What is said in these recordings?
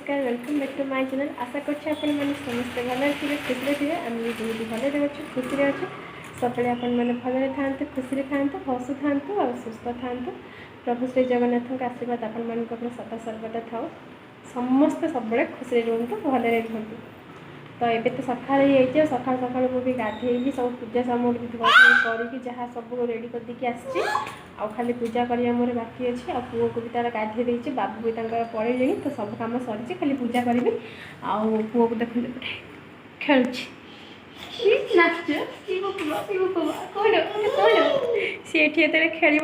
नमस्कार welcome back to my channel. आशा करते समस्ते भले थे खुशी थे आम भी भले अच्छे खुशी अच्छे सब मैंने भले था खुशी था हसु था और सुस्थ था। प्रभु श्री जगन्नाथ का आशीर्वाद आपण सदा सर्वदा था समस्ते सब खुशी रुहतु भले रुहतु। तो ये तो सका सका सका मुझे गाधे सब पूजा सामग्री करके जहाँ सब रेडी करके आसी खाली पूजा करवा मोर बाकी अच्छे आ पुओ को भी तार गाधे देती बाबू भी पड़े तो सब कम सरी खाली पूजा करी पुओ को देख खेल सी खेल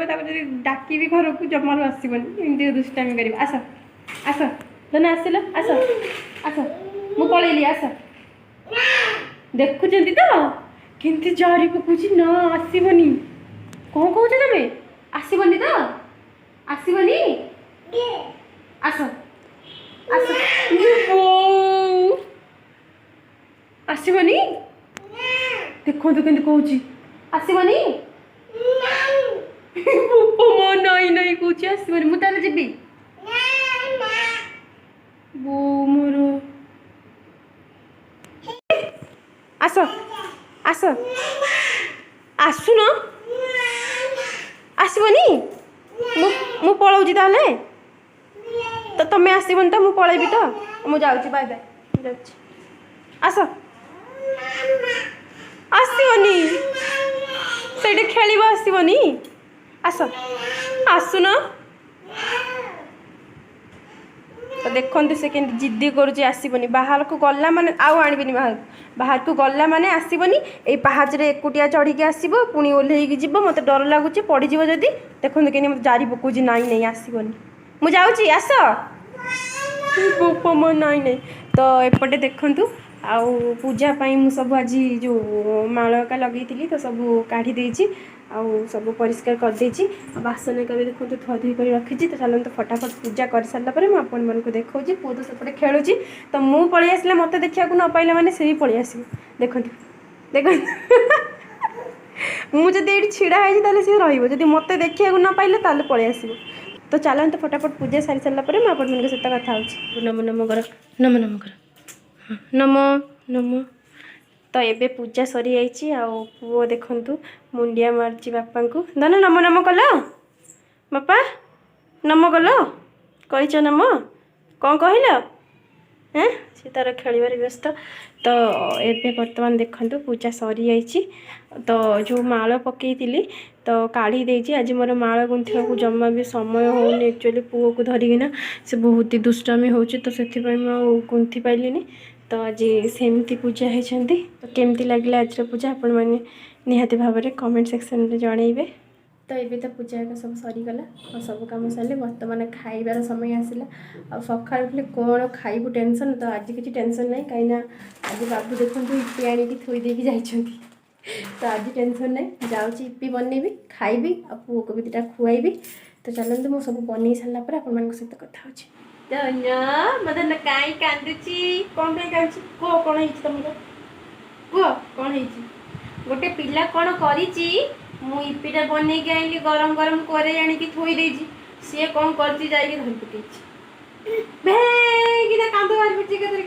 डाक घर को जमार आसबनी दुष्टामी कर आस आस धन आसल आस आस मु पलैली आस देखुं तो केमती जरी पकाउची न आसबनी कौन कौच तुम आसबनी तो आसबनी आस आस आसबनी देखो तो केमती कहूची आसबनी नाई नाई कहूची आसबनी मुझे जीवी बो मोर आस आस आसुन आसबनी मु पलाऊँ ताले तो तुम्हें आसबनी तो मु पलैबी तो मु जाऊँ बाय बाय आस आसबनी से खेल आसबनी आस आसुन तो देखते से के जिद्दी करुँच आसबनी बाहर को गला माने आउ आणबनी बाहर को गला माने आसबनी ये पहाच रे एकुटिया चढ़ी आसब पुणी ओह्लैक जीव मत डर लगुच पड़ज जदि देखते कि मत जारी पकाउची नाई नहीं आसबनी मु जाऊँगी आस नाई नहीं तो एपटे देखु आउ पूजा मु सब आज जो मालका लगे तो सब काढ़ी देती आउ सब परिष्कार कर देती बासन का भी देखो धुआ धुई कर रखी तो चलते फटाफट पूजा कर सारापर मुझे देखा पुओ तो सेपटे खेलुची तो मु पलि आसला मत देखा न पाइला मैंने से भी पलि आस देखो देख मुझे ये छिड़ा है सी रही मत देखा न पाइले पलि आस तो चलते फटाफट पूजा सारी सारापर मुझे सहित कथा हो नम नम कर नम नम कर नम नम तो ये पूजा सरी जाइए आउ पुओ देखु मुंडिया मार्ची बापा को धन नम नम कल बापा नम कल कर नम कौन कहल हैं सी तार खेल व्यस्त तो ये बर्तमान देखु पूजा सरी जाइए तो जो माल पकई तो काढ़ी देती आज मोर माल गुंथा को जमा भी समय होनी एक्चुअली पुओ को धरिकिना से बहुत ही दुष्टामी हो तो से गुंथी पाइलिनी तो आज सेमती पूजा होती तो केमती लगे आज पूजा आपण मैंने निहाती भाव में कमेंट सेक्शन में जनइबे। तो ये तो पूजा सब सरीगला और सब कम सारे बर्तमान खाइबार समय आसला आ सका उठे कौन खाइबू टेंशन तो आज किसी टेंशन ना कहीं आज बाबू देखो इपी आणिकी थोईदेकी जाइछंती तो आज टेंशन ना जाऊँगी इपी बनइबी खाइबी आ पुओ को भी दुटा खुआइबी तो चलते मुझे सब बन सारापर आपण सहित कथा होची मदन कहीं कांदुची कौन कहीं कांदुची कह कौन है तुमको कह कौन है गोटे पिला कौन करी मु इपीटा बन के आइली गरम गरम करे आणिकी थोई देजी सी कौन करती जाइए धरी पकई भेना कांद बाहर पड़े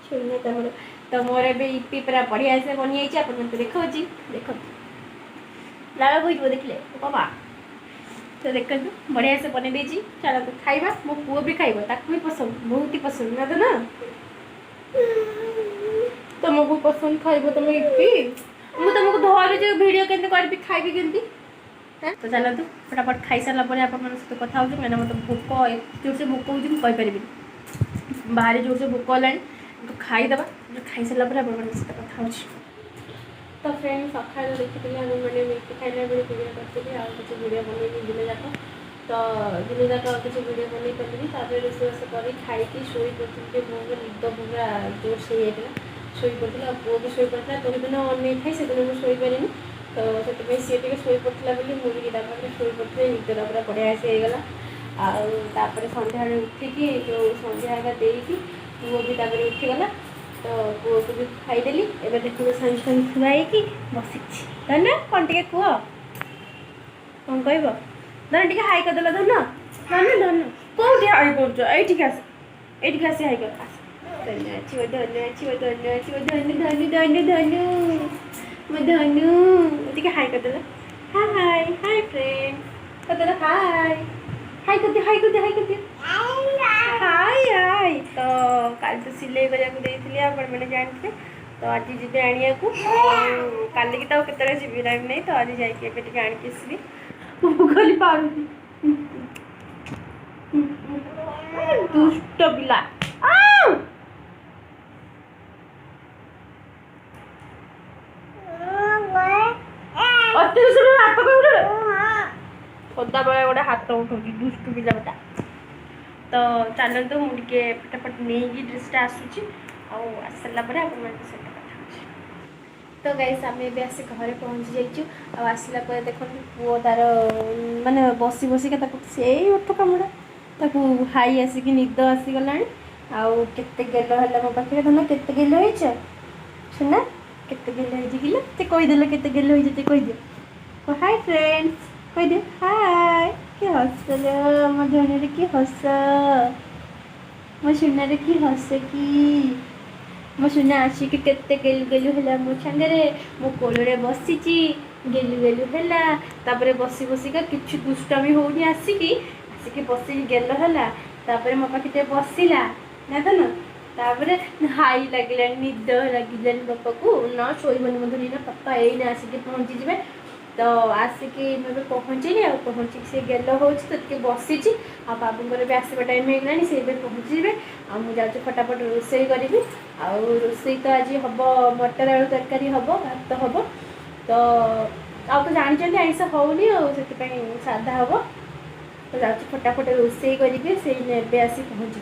छुना तमर तो मोर ए इपी पूरा बढ़िया से बनी जाइए आप देखा देख लाल बोझ देखले बाबा तो देखो बढ़िया से बन देती चलो खाइबा मो पुओ भी खाइब ताकू भी पसंद बहुत ही पसंद ना तो ना तुमको पसंद खाइब तुम इपी मुझे तुमको धर जो वीडियो के कर खाइबी केमती तो चलते फटाफट खाई सारापर आप सहित कथा हो मैंने मतलब भोक जोर से भोक होपारि बाहर जोर से भोक है तो खाईदे खाई सारापर आप सहित कथा हो। तो फ्रेंड सका देखी मैंने मिर्ची खाइला बेले वीडियो करती आ किसी वीडियो बनई दिन जाक तो दिन जाक किसी वीडियो बनई पारि रोषेबास कर खाई शोई पड़ती बोर निद पूरा जोर से शोई पड़ता पुओ भी शोई पड़ता तो दिन अनेक खाई से दिन मुझे शोई पारे तो से सी शोई पड़ता बोली मुझे तापर शोई पड़ते निदर पूरा बढ़िया से होगला आपर सन्ध्या उठिकी जो सन्ध्या देकी पुओ भी उठीगला तो पुओ को भी खाईदेली एवं देखो साइंस खुआई बसी धन कौन टे कह कौन कह धन टे हाई करदेल धन धन धन कोठी हाई कर एठी आसी हाई कर धन्य अच्छी धन्य अच्छी धन्य अच्छी धन्य धन्य धन्य धन्य मैं धन्य ठीक है हाई कर दे हाय हाय फ्रेंड कर दे हाय कर दे हाय कर दे हाय कर दे हाय हाय तो काल तो सिलाई करिया को देइथिली आपण माने जानते तो आज जी आनिया को काली की तो केतरे जी टाइम नहीं तो आज जाई के टिके आनी के आसबी मु खाली पारू दुष्ट बिला सदाबले गोटे हाथ उठा दुष्ट पिला बेटा तो चलते मुझे फटाफट नहीं ड्रेसटा आसूची आसला सहित कथा तो गाइस आम ए आस घर पहुँची जाइए आसला देख पुओ तार माने बसी बसिका से उठ कामुड़ा ताकू हाई आसिक निद आसीगला आउ केते गेल है मो पाखे धन केते गेल हो सुना केते गेल हो ते कहीदेल केते गेल हो कहीदे हाय फ्रेंड्स कहीदे हाय कि हस मो धनी कि हस मो सुनारे कि हस कि मो सुना आसिक केते गेलु गेलु है मो सांगे मो कोल बसी गेलु गेलु है तापर बसी बसिका कि दुष्टामी होनी आसिक बस गेल है मो पाखे बसला ना तो ना तापर हाई लगे निद लगे बापा को ना शोबन मधुरी ना पापा यही आसिक पहुँची जाए तो आसिक मैं पहुँचली पहुँची से गेल हो तो बसी आ बाबूर भी आसवा टाइम होगा से पहुँची जाए मुझे फटाफट रोसे करी रोसे तो आज हम मटर आलू तरकारी हम भात हम तो तो जानते आइस होनी से साधा हम तो जा फटाफट रोसे करेंगे से आसी पहुँच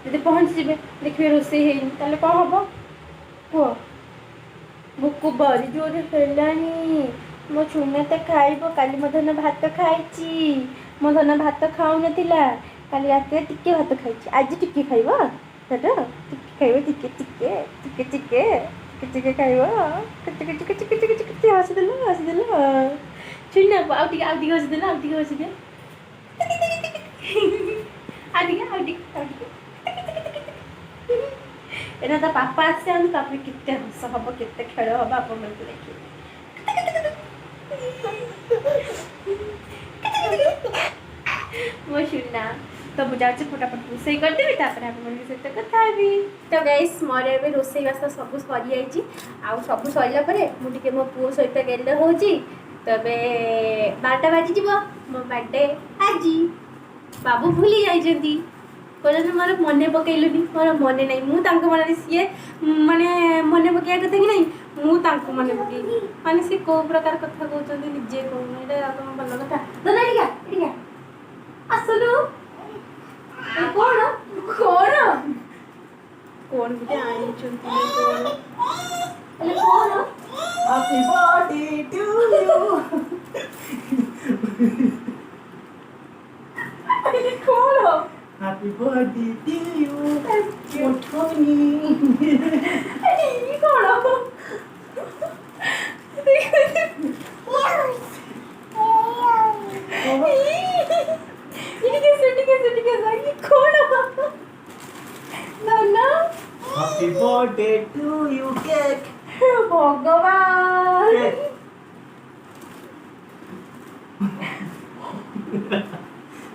जब पहुँची जाए देखिए रोसे है कौन हम कह भोक बरी जोर है मो छुना तो खाइब काली मो धन भात खाई मो धन भात खाऊ ना काली रात टिके भात खाई आज टिके खाइब दादा टिके खाइब टिके टिके टिके टिके टिके खाइब टिके टिके टिके टिके टिके हसीदेल छुना आउटे हसीदेल आउटे हसीदे एना तो पापा आसे तापर केते हस हम केते खेल हम आप देखिए मो सुना तो मुझे फटाफट रोसे करदेवी सहित कथा तो गाइस मोर ए रोसे बास सब सरी जाइए आउ सब सरला मुझे मो पुओ सहित गेल हो तो 12टा बाजी मो बर्थडे आज बाबू भूली जाइए कहते मोर मन पकईलुनि मोर मन ना मुझे मन सी माने मन पकड़ा कथा कि नहीं मुझे मन पकईली माने सी कौ प्रकार कथा कहते निजे कहूना तुम भल कथा आसलु कौन कौन कौन भी आई कौन हैप्पी बर्थडे टू यू कौन हैप्पी बर्थडे टू यू मोठनी कौन Happy birthday to you, cake. भगवान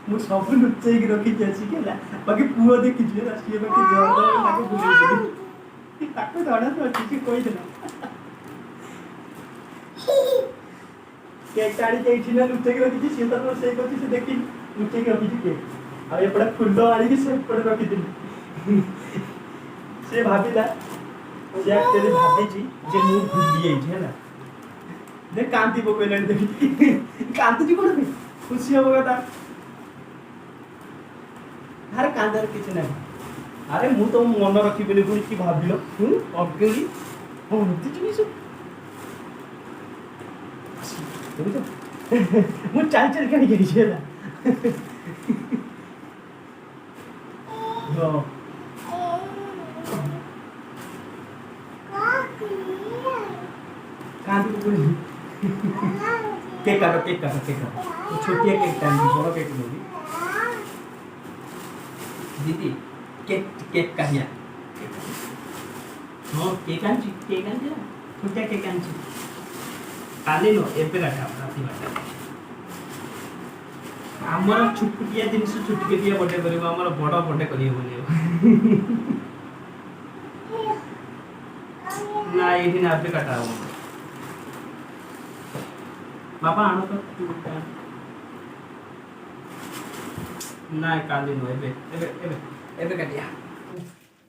मु सब लुचै के रखी जासी केला बाकी पुओ देखि जे रासी बाकी जोर लागे बुली ताको धड़ा तो अछि कोइ देना केक टाड़ी जाइछि ना लुचै के रखी से तो से कछि से देखि लुचै के रखी केक आ एपडा फुल्लो आनी के से पड़ रखी दिली से भाबिला जे एक्चुअली भाबी जी जे मु भूली जाइछि है ना देख कांति बकैला देखि कांति जी कोन खुशी हो गता अरे कांदर किछ नै अरे मु तो मन रखी बेले पुनी की भाबिलो अगली होती जी सब देखो मु चाल चाल के गई छे ना हो कांदी पुनी केक काटो छोटी केक टाइम बड़ा केक लोगी दीदी केक केक काटिया हाँ केक आनी ना छोटिया केक आनी काली नो एबे काटा राति बाटा आमर छुटपुटिया जिनिस छुटकिटिया बर्थडे करिवो आमर बड़ बर्थडे करिवो बोलियो ना ये दिन आपे काटा हो बाबा आनो तो ना काली नो एबे एबे एबे एबे काटिया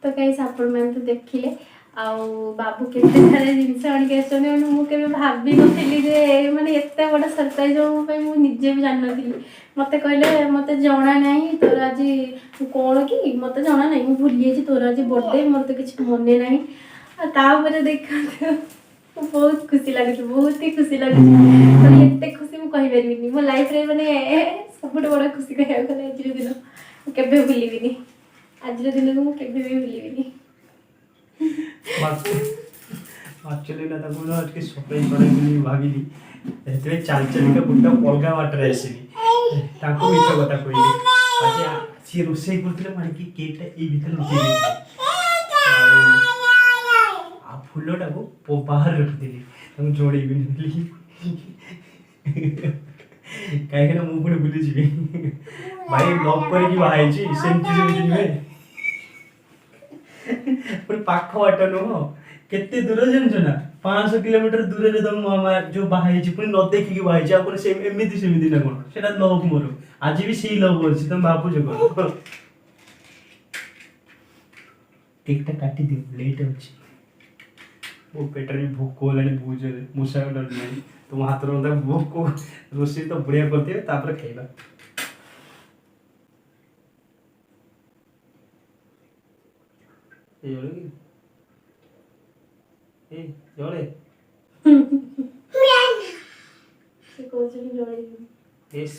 तो कहीं आपण मैंने तो देखिले आउ बाबू केते सारे जिनस आनिक आसने मु केबे भाबी नथिली जे माने एते बड़ सरप्राइज हो पई मु निजे भी जान नथिली मते कहले मते जणा नाही तोर आज कोन की मते जणा नाही मु भूली जे तोर आज बर्थडे मोर तो किछ मने नाही आ ता ऊपर देखा बहुत खुशी लागे बहुत ही खुशी लागे माने एते खुशी मु कहि परबिनी मो लाइफ रे माने सबुठ बड़ खुशी कहया गले आज दिन केबे भूलिबिनी आज दिन मु केबे भी भूलिबिनी एक्चुअली ना तको ना आज सरप्राइज करे बोली भाबिली एते चाल चाल के बुड्डा अलगा वाटर आसीनी ताको मिछ कथा कइली बाकी सी रोसे करथिले माने कि केकटा ए भीतर लुचि आ फुलोटा को बाहर रख देली हम जोड़ी भी नहीं काहे ना मु पुणे भूली जिबी भाई लव करे कि बाहाई छी सेमती सेमती नुहे पर पाख वाट नो केते दूर जानछ ना 500 किलोमीटर दूर रे तम मामा जो बाहाई छी पुणी न देखि कि बाहाई छी अपन से एमिति सेमिति ना कोन सेटा लव मोर आज भी सेही लव अछि तम बापू जे कोन केकटा काटी दे लेट अछि वो पेटर भी भूख को लानी बुझ रे मुसा डर नहीं तुम हाथ रो दा भूख को रोसी तो बढ़िया करते तापर खाइबा ए जोले ए जोले से कोजनी जोड़े यस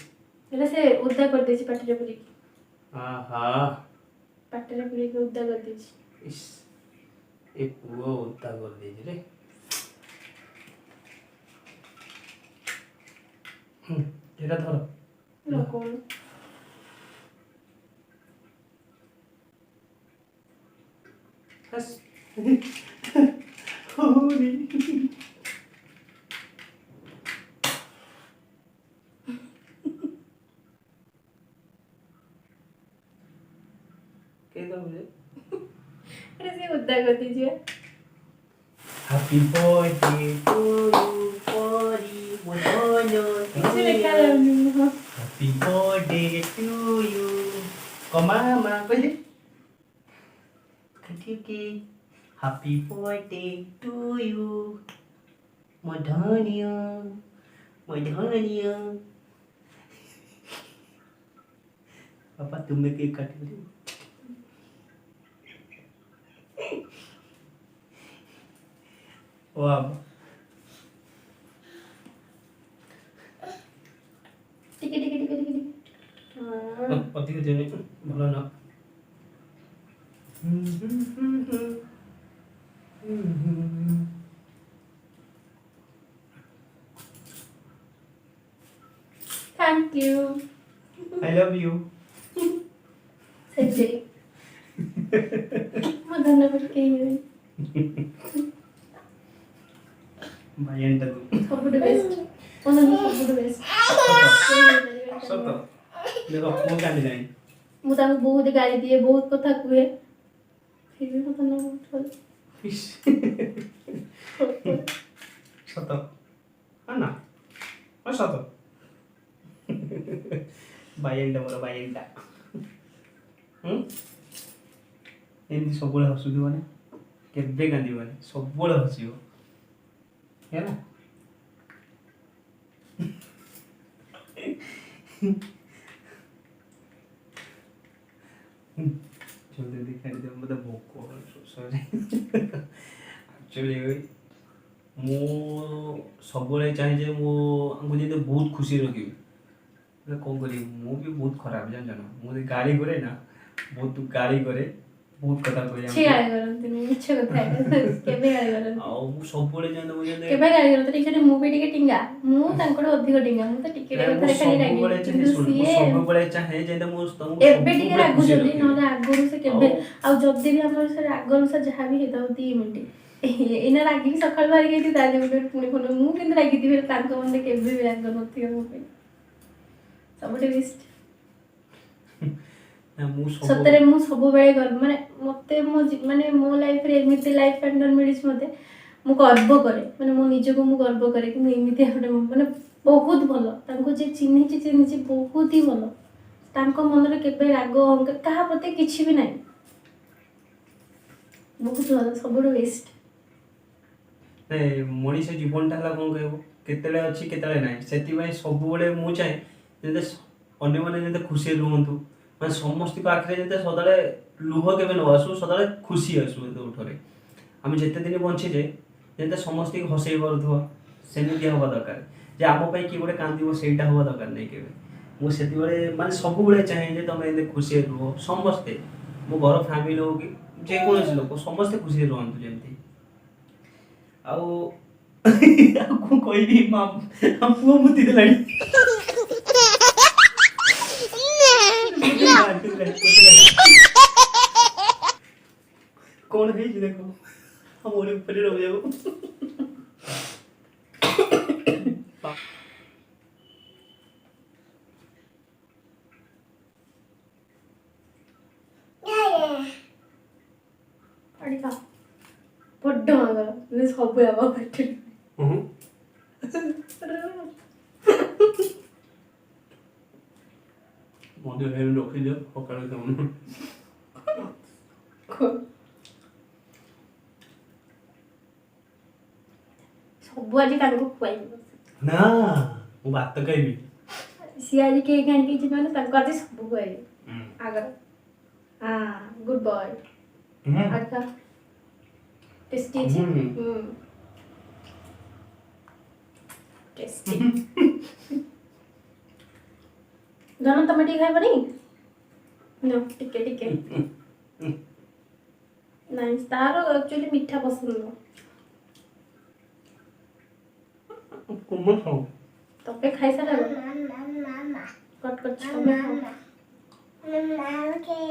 एला से उद्दा कर देछि पाटी रे पुरी आहा पाटी रे पुरी के उद्दा कर देछि इस ए पुओ उद्दा कर देछि रे एटा धर लो कोन बस होनी के दो मुझे अरे से उद्दा कर दीजिए हैप्पी बर्थडे टू यू परी मोनो इसे लिखा है हैप्पी बर्थडे टू यू कमामा बोले कटिके हैप्पी बर्थडे टू यू मधनिया पापा तुमने केक काट लिया वाह टिके ଅଧିକ ଦେନି ଭଲ ନା thank you I love you सच्ची मैं धन्यवाद कही भाई एंटर सबुठ बेस्ट ओनन सबुठ बेस्ट सत देखो मो कांदी नहीं मु ताको बहुत गाली दिए बहुत कथा कुए फिर भी पता ना उठल सत है ना सत भाई एंटर मोर भाई एंटर एमती सब हसुथिब ना केबे कांदीबनी सब हसिब है ना जल्दी दिखाई दे मतलब भोक सॉरी एक्चुअली मु सब चाहे जे मु जे बहुत खुशी रखी कौन करी मु भी बहुत खराब जान जाना मुझे गाड़ी करे ना बहुत गाड़ी करे ବହୁତ କଥା କହିଲେ ଛି ଗାଳି କରନ୍ତିନି ମିଛ କଥା କେବେ ଗାଳି କରନ୍ତି ଆଉ ମୁଁ ସବୁବେଳେ ଯେମିତି ମୁଁ ଯେମିତି କେବେ ଗାଳି କରନ୍ତି ଟିକେ ମୁଁ ବି ଟିକେ ଟିଙ୍ଗା ମୁଁ ତାଙ୍କଠୁ ଅଧିକ ଟିଙ୍ଗା ମୁଁ ତ ଟିକେ ଟିକେ ମୁଁ କଥାରେ ଖାଲି ରାଗି ସବୁବେଳେ ଚାହେଁ କିନ୍ତୁ ଶୁଣ ମୁଁ ସିଏ ସବୁବେଳେ ଚାହେଁ ଯେମିତି ମୁଁ ତମକୁ ଏବେ ଟିକେ ସବୁବେଳେ ଖୁସି ରାଗୁଛନ୍ତି ରଖିବି। ନହେଲେ ଆଗରୁ ସେ କେବେ ଆଉ ଯଦି ବି ଆମର ସେ ରାଗ ରୁଷା ଯାହା ବି ହେଇଥାଉ 2 ମିନିଟ୍ ଏଇନା ରାଗିକି ସକାଳୁ ବାହାରି ଯାଇଥିବି ତାହେଲେ ଗୋଟେ ପୁଣି ଫୋନ ମୁଁ କିନ୍ତୁ ରାଗିଥିବି ତାଙ୍କ ମନରେ କେବେ ବି ରାଗ ନଥିବ ମୋ ପାଇଁ ସବୁଠୁ ବେଷ୍ଟ ମୁଁ ସତରେ ମୁଁ ସବୁବେଳେ ମାନେ ମତେ ମାନେ ମୋ ଲାଇଫରେ ଏମିତି ଲାଇଫ ପାର୍ଟନର ମିଳିଛି ମତେ ମୁଁ ଗର୍ବ କରେ ମାନେ ମୋ ନିଜକୁ ମୁଁ ଗର୍ବ କରେ କି ମୁଁ ଏମିତି ଗୋଟେ ମାନେ ବହୁତ ଭଲ ତାଙ୍କୁ ଯିଏ ଚିହ୍ନିଛି ବହୁତ ହି ଭଲ ତାଙ୍କ ମନରେ କେବେ ରାଗ ଅହଙ୍କାର କାହା ପ୍ରତି କିଛି ବି ନାହିଁ ବହୁତ ଭଲ ସବୁଠୁ ବେଷ୍ଟ ମଣିଷ ଜୀବନଟା ହେଲା କଣ କହିବ କେତେବେଳେ ଅଛି କେତେବେଳେ ନାହିଁ ସେଥିପାଇଁ ସବୁବେଳେ ମୁଁ ଚାହେଁ ଯେମିତି ଅନ୍ୟମାନେ ଯେମିତି ଖୁସିରେ ରୁହନ୍ତୁ ମାନେ ସମସ୍ତଙ୍କ ଆଖିରେ ଯେତେ ସଦାବେଳେ ଲୁହ କେବେ ନ ଆସୁ ସଦାବେଳେ ଖୁସି ଆସୁ ଉଠରେ ଆମେ ଯେତେ ଦିନ ବଞ୍ଚିଛେ ଯେତେ ସମସ୍ତଙ୍କୁ ହସେଇ ପାରୁଥିବ ସେମିତି ହେବା ଦରକାର ଯେ ଆମ ପାଇଁ କିଏ ଗୋଟେ କାନ୍ଦିବ ସେଇଟା ହେବା ଦରକାର ନାହିଁ କେବେ ମୁଁ ସେତେବେଳେ ମାନେ ସବୁବେଳେ ଚାହେଁ ଯେ ତମେ ଏମିତି ଖୁସିରେ ରୁହ ସମସ୍ତେ ମୋ ଘର ଫ୍ୟାମିଲି ହଉ କି ଯେକୌଣସି ଲୋକ ସମସ୍ତେ ଖୁସିରେ ରୁହନ୍ତୁ ଯେମିତି ଆଉ କଣ କହିବି ପୁଅ ମୁତି ଦେଲାଣି କଣ ହେଇଛି ଦେଖ ମୋର ଉପରେ ରହିଯାଉ ବଡ ମାଙ୍କର ସବୁ ଆମ ପାଟିରେ ମଧ୍ୟ ରଖିଦିଅ ସକାଳେ ତମେ ସବୁ ଆଜି ତାଙ୍କୁ ଖୁଆଇବି ନା ମୁଁ ଭାତ ଖାଇବି ସିଏ ଆଜି କେକ୍ ଆଣିକି ଯିବେ ମାନେ ତାଙ୍କୁ ଆଜି ସବୁ ଖୁଆଇବି ଆଗର ଗୁଡ୍ ବୟ ଆଚ୍ଛା टेस्टी ଅଛି टेस्टी ଜାଣ ତମେ ଟିକେ ଖାଇବନି नो ଟିକେ ଟିକେ ନାଇଁ ତାର ଆକ୍ଚୁଆଲି ମିଠା ପସନ୍ଦ ନୁହଁ କୋମଲ ଖାଉ ତମେ ଖାଇସାରିଲା କଟ କଟ ତମେ ଖାଅ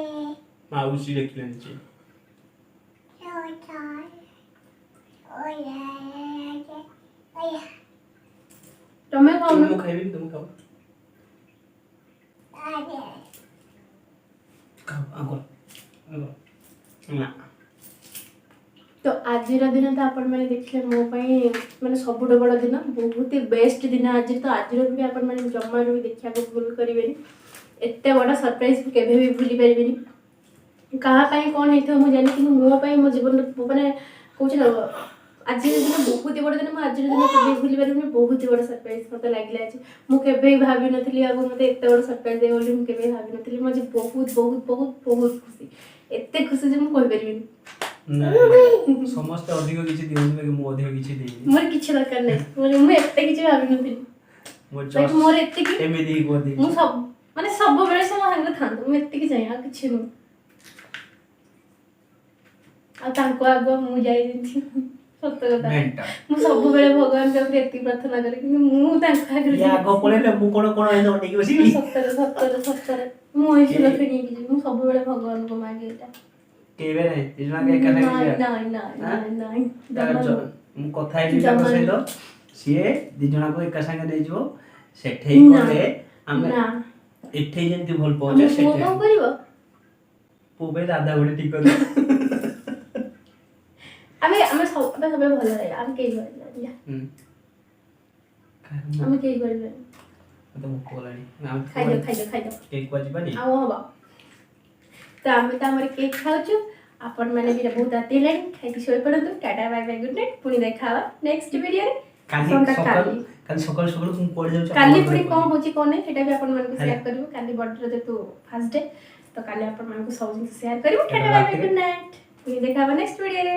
ମାଉସୀ ଦେଖିଲେନି ଯେ ତମେ ଖାଅ ମୁଁ ଖାଇବିନି ତମେ ଖାଅ ତ ଆଜିର ଦିନ ତ ଆପଣମାନେ ଦେଖିଲେ ମୋ ପାଇଁ ମାନେ ସବୁଠୁ ବଡ଼ ଦିନ ବହୁତ ହି ବେଷ୍ଟ ଦିନ ଆଜି ତ ଆଜିର ବି ଆପଣମାନେ ଜମାରୁ ବି ଦେଖିବାକୁ ଭୁଲ କରିବେନି ଏତେ ବଡ଼ ସରପ୍ରାଇଜ୍ ମୁଁ କେବେ ବି ଭୁଲି ପାରିବିନି କାହା ପାଇଁ କ'ଣ ହେଇଥିବ ମୁଁ ଜାଣିନି କିନ୍ତୁ ମୋ ପାଇଁ ମୋ ଜୀବନର ମାନେ କହୁଛି ନା ଆଜିର ଦିନ ବହୁତ ବଡ଼ ଦିନ ମୁଁ ଆଜିର ଦିନ କେବେ ଭୁଲି ପାରିବିନି ବହୁତ ବଡ଼ ସରପ୍ରାଇଜ୍ ମୋତେ ଲାଗିଲା ଆଜି ମୁଁ କେବେ ବି ଭାବିନଥିଲି ଆଉ ମୋତେ ଏତେ ବଡ଼ ସରପ୍ରାଇଜ୍ ଦେବ ବୋଲି ମୁଁ କେବେ ଭାବିନଥିଲି ମୁଁ ଆଜି ବହୁତ ବହୁତ ବହୁତ ବହୁତ ଖୁସି ଏତେ ଖୁସି ଯେ ମୁଁ କହିପାରିବିନି ସମସ୍ତେ ଅଧିକ କିଛି ଦିଅନ୍ତି ବାକି ମୁଁ ଅଧିକ କିଛି ଦେଇନି ମୋର କିଛି ଦରକାର ନାହିଁ ମୁଁ ଏତେ କିଛି ଭାବିନଥିଲି ମୋର ଏତିକି ଏମିତି ମୁଁ ସବୁ ମାନେ ସବୁବେଳେ ସେ ମୋ ସାଙ୍ଗରେ ଥାନ୍ତୁ ମୁଁ ଏତିକି ଚାହେଁ ଆଉ କିଛି ନୁହଁ ଆଉ ତାଙ୍କ ଆଗୁଆ ମୁଁ ଯାଇଯାଇଛି ସତ କଥା ମୁଁ ସବୁବେଳେ ଭଗବାନଙ୍କ ପାଖରେ ଏତିକି ପ୍ରାର୍ଥନା କରେ କିନ୍ତୁ ମୁଁ ତାଙ୍କ ଆଗରେ ମୁଁ କଣ ଅନେଇକି ବସିବି ସତରେ ସତରେ ସତରେ ମୁଁ ଏଇଠି ଲକ୍ଷ୍ୟ ନେଇକି ଯିବି ମୁଁ ସବୁବେଳେ ଭଗବାନଙ୍କୁ ମାଗେ ଏଇଟା କେବେ ନାହିଁ ମୁଁ କଥା ହେଇଯିବି ତାଙ୍କ ସହିତ ସିଏ ଦି ଜଣଙ୍କୁ ଏକା ସାଙ୍ଗେ ନେଇଯିବ ସେଠେଇ ଗଲେ ଆମେ ଏଠେଇ ଯେମିତି ଭଲ ପାଉଛେ ପୁଅ କଣ କରିବ ପୁଅ ପାଇଁ ଦାଦା ଗୋଟେ ଠିକ କରିବ ଆମେ ସବୁବେଳେ ଭଲ ରହିବା ଆମେ କେହି କରିବାନି ଆମେ କେହି କରିବାନି ଖାଇଦିଅ କେକ୍ କୁଆ ଯିବାନି ଆଉ ହବ ତ ଆମେ ତ ଆମର କେକ୍ ଖାଉଛୁ ଆପଣମାନେ ବି ବହୁତ ରାତି ହେଲାଣି ଖାଇକି ଶୋଇପଡ଼ନ୍ତୁ tata bye bye good night ପୁଣି ଦେଖା ହବା ନେକ୍ସଟ ଭିଡ଼ିଓରେ କାଲି ସକାଳୁ ମୁଁ କୁଆଡ଼େ ଯାଉଛି କାଲି ପୁଣି କ'ଣ ହେଉଛି କ'ଣ ନାହିଁ ସେଇଟା ବି ଆପଣମାନଙ୍କୁ ସେୟାର କରିବୁ କାଲି ବର୍ଥଡେ ଯେହେତୁ ଫାର୍ଷ୍ଟ ଡେ ତ କାଲି ଆପଣମାନଙ୍କୁ ସବୁ ଜିନିଷ ସେୟାର କରିବୁ tata bye bye good night ପୁଣି ଦେଖା ହବା ନେକ୍ସଟ ଭିଡ଼ିଓରେ